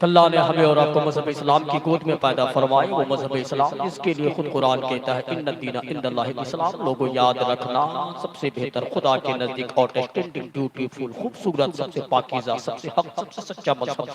अल्लाह ने हमें और आपको मज़हब इस्लाम की गोद में पैदा फरमाए, वो मज़हब इस्लाम जिसके लिए खुद कुरान कहता है इन्ना दीना इंदल्लाहि इस्लाम। लोगों याद रखना, सबसे बेहतर खुदा के नज़दीक आउटस्टैंडिंग, ब्यूटीफुल, खूबसूरत, सबसे पाकीज़ा, सबसे हक, सबसे सच्चा मज़हब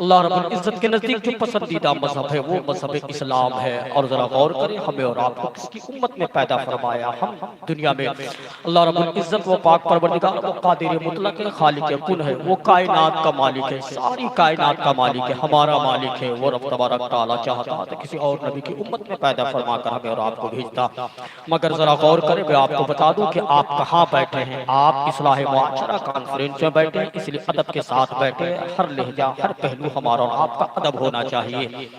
अल्लाह रब्बुल इज़्ज़त के नज़दीक जो पसंदीदा मज़हब है वो मज़हब इस्लाम है। और ज़रा गौर करें, हमें और आपको किसकी उम्मत में पैदा फरमाया। हम दुनिया में अल्लाह रब्बुल इज़्ज़त वो पाक परवरदिगार, वो कादिर मुतलक है, खालिक कुन है, वो कायनात का मालिक है, सारी कायनात का मालिक है, हमारा मालिक है। वो रब तबारक तआला चाहता तो किसी और नबी की उम्मत में पैदा फरमा कर हमें और आपको भेजता। मगर जरा गौर करें, मैं आपको बता दूं कि आप कहाँ बैठे हैं। आप इस्लाह मुआशरा कॉन्फ्रेंस में बैठे हैं, इसलिए अदब के साथ बैठे हैं। हर लहजा, हर पहलू हमारा और आपका अदब होना चाहिए।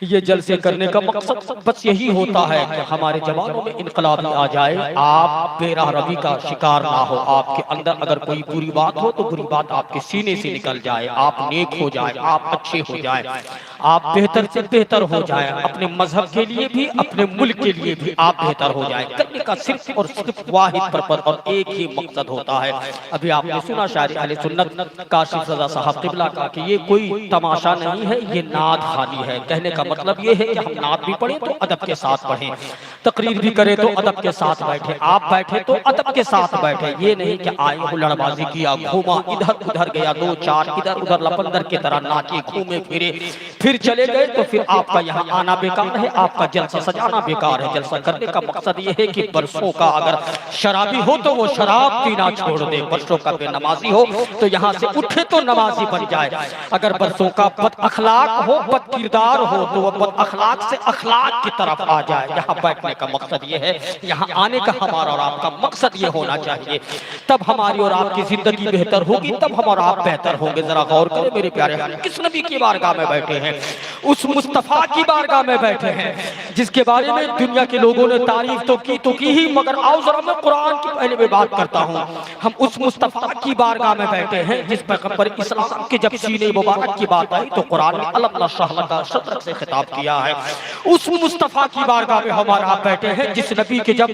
ये जलसे करने का मकसद बस यही होता है कि हमारे जवानों में इनकलाब आ जाए, आप बेराह रवी का शिकार ना हो। आपके अंदर अगर कोई बुरी बात हो तो बुरी बात आपके सीने से निकल जाए, आप नेक हो जाए, आप अच्छे हो जाए, आप बेहतर से बेहतर हो जाए, अपने मजहब के लिए भी, अपने मुल्क के लिए भी आप बेहतर हो जाए। करने का सिर्फ और सिर्फ वाहिद पर्पज और एक ही मकसद होता है। अभी आपने सुना शायरी अहले सुन्नत काशिफ रज़ा साहब क़िबला का कि ये कोई तमाशा नहीं है, ये नाद खानी है। कहने का मतलब ये है कि हम नात भी पढ़ें तो अदब के साथ पढ़ें, तकरीर भी करें तो अदब के साथ बैठे, आप बैठे तो अदब के साथ बैठे। ये नहीं कि आए हो लड़बाजी किया, घूमा, इधर उधर गया, दो चार इधर उधर लपंदर की तरह नाचे, घूमे फिरे, फिर चले गए तो फिर आपका यहाँ आना बेकार है, आपका जलसा सजाना बेकार है। जलसा करने का मकसद ये है कि बरसों का अगर शराबी हो तो वो शराब पीना छोड़ दे, बरसों का बेनमाजी हो तो यहाँ से उठे तो नमाजी बन जाए। अगर बरसों का बद अखलाक हो, बद किरदार हो तो वो बद अखलाक से अखलाक की तरफ आ जाए। यहाँ बैठने का मकसद ये है, यहाँ आने का हमारा और आपका मकसद ये होना चाहिए। तब हमारी और आपकी जिंदगी बेहतर होगी, तब हम और आप बेहतर होंगे। जरा गौर करें मेरे प्यारे, हम किस नबी की बारगाह में बैठे हैं? उस मुस्तफा की बारगाह में बैठे हैं जिसके बारे में दुनिया के लोगों ने तारीफ तो की ही, मगर आओ जरा मैं कुरान की पहले में बात करता हूँ। हम उस मुस्तफा की बारगाह में बैठे हैं जिस पैगंबर इस्लाम के जब सीने मुबारक की बात आई तो कुरान ने अलम नशरह का शतरत से खिताब किया है। उस मुस्तफा की बारगाह में हमारा आप बैठे हैं जिस नबी के जब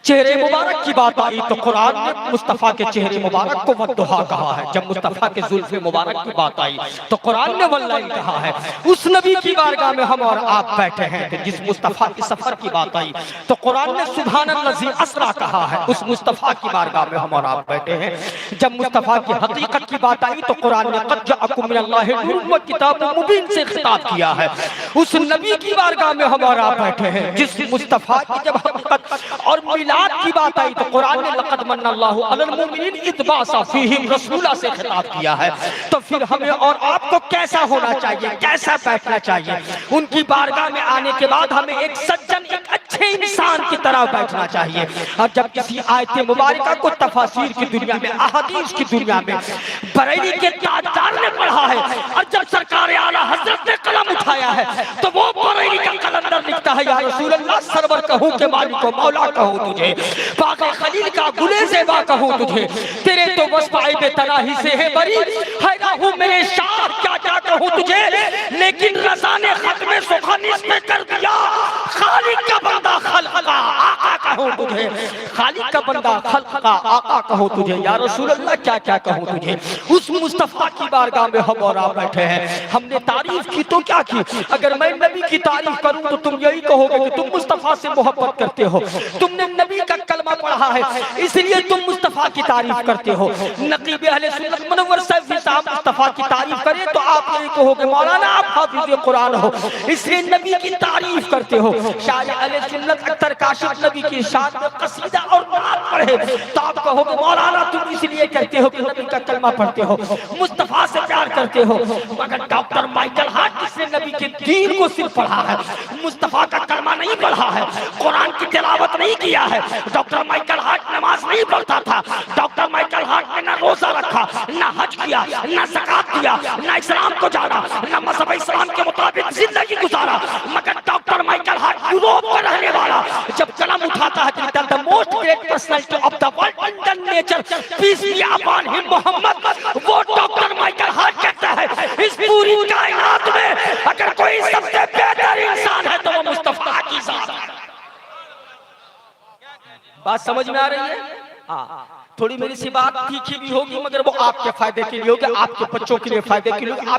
चेहरे मुबारक की बात आई तो कुरान ने मुस्तफा के चेहरे मुबारक को वद्दुहा कहा है। जब मुस्तफा के जुल्फे मुबारक की बात आई तो कुरान ने वल्लैल कहा है। उस नबी की बारगाह में हम और आप बैठे हैं जिस मुस्तफा की सफर की बात आई तो कुरान ने सुब्हानल्लज़ी अस्रा कहा है। उस मुस्तफा की बारगाह में हम और आप बैठे हैं जब मुस्तफा की हकीकत की बात आई तो कुरान ने क़द जाअकुम मिनल्लाहि नूरुन व किताबुम मुबीन से खिताब किया है। उस नबी की बारगाह में हम और आप बैठे हैं जिस मुस्तफा की जब हकीकत और मिलाद की बात आई तो कुरान ने लक़द मन्नल्लाहु अलल मुमिनीन इज़ बअसा फ़ीहिम रसूला से खिताब किया है। तो फिर हमें और आपको कैसा होना चाहिए, कैसा बैठना चाहिए? उनकी बारगाह में आने के बाद हमें एक सज्जन, एक अच्छे इंसान की तरह बैठना चाहिए। और जब किसी आयत मुबारका को तफसीर की दुनिया में, अहादीस की दुनिया में बरेली के ताजदार ने पढ़ा है और जब सरकार आला हजरत ने कलम उठाया है तो वो बरेली का कलंदर लिखता है, या रसूल अल्लाह सरवर कहूँ के मालिको मौला कहूँ तुझे, पाके खलील का गुले ज़ेबा कहूँ तुझे, तेरे तो वस्फ़ ऐब तनाही से है बरी, हैरा हूँ मेरे शाह क्या क्या कहूँ तुझे, लेकिन रज़ा ने खत्म सुखानिस में कर दिया, खालिक का बंदा खल्क़ का आका कहूँ तुझे, खालिक का बंदा खल्क़ का आका कहूँ तुझे, या रसूल अल्लाह क्या क्या कहूँ तुझे। उस मुस्तफा की बारगाह में हम और आप बैठे हैं। हमने तारीफ की तो क्या की? अगर मैं नबी की तारीफ करूं तो तुम यही कहोगे कि तुम मुस्तफा से मोहब्बत करते हो, तुमने नबी का कलमा पढ़ा है इसलिए तुम मुस्तफा की तारीफ करते हो। नकीब अहले सुन्नत मुनव्वर साहब मुस्तफा की तारीफ करें तो आप यही कहोगे मौलाना आप हाफिज़ कुरान हो इसलिए नबी की तारीफ करते हो। शायर अहले सुन्नत अख्तर काशिफ नबी की शान में कसीदा और नात पढ़े तो आप कहोगे मौलाना तुम इसलिए कहते हो कि नबी का कलमा पढ़ते हो, मुस्तफा से प्यार करते हो। मगर डॉक्टर माइकल हार्ट जिसने नबी के दीन को सिर्फ पढ़ा है, मुस्तफा का कलमा नहीं पढ़ा है, कुरान की तिलावत नहीं किया है। डॉक्टर माइकल हार्ट नमाज नहीं पढ़ता था, डॉक्टर माइकल हार्ट ने ना रोजा रखा, ना हज किया, ना ज़कात दिया, ना इस्लाम को जाना, ना मज़हब इस्लाम के मुताबिक जिंदगी गुजारा। मगर डॉक्टर माइकल हार्ट यूरोप का रहने वाला जब कलम उठाता है तो the most great personality of the world Indian nature peace be upon him Muhammad, वो डॉक्टर माइकल हार्ट कहता है इस पूरी कायनात में अगर कोई सबसे बेहतर इंसान है तो वो मुस्तफा की जात है। बात समझ में आ रही है? हाँ, थोड़ी मेरी सी बात तीखी भी होगी मगर वो आपके फायदे के लिए होगी, आपके बच्चों के लिए फायदे के लिए होगी।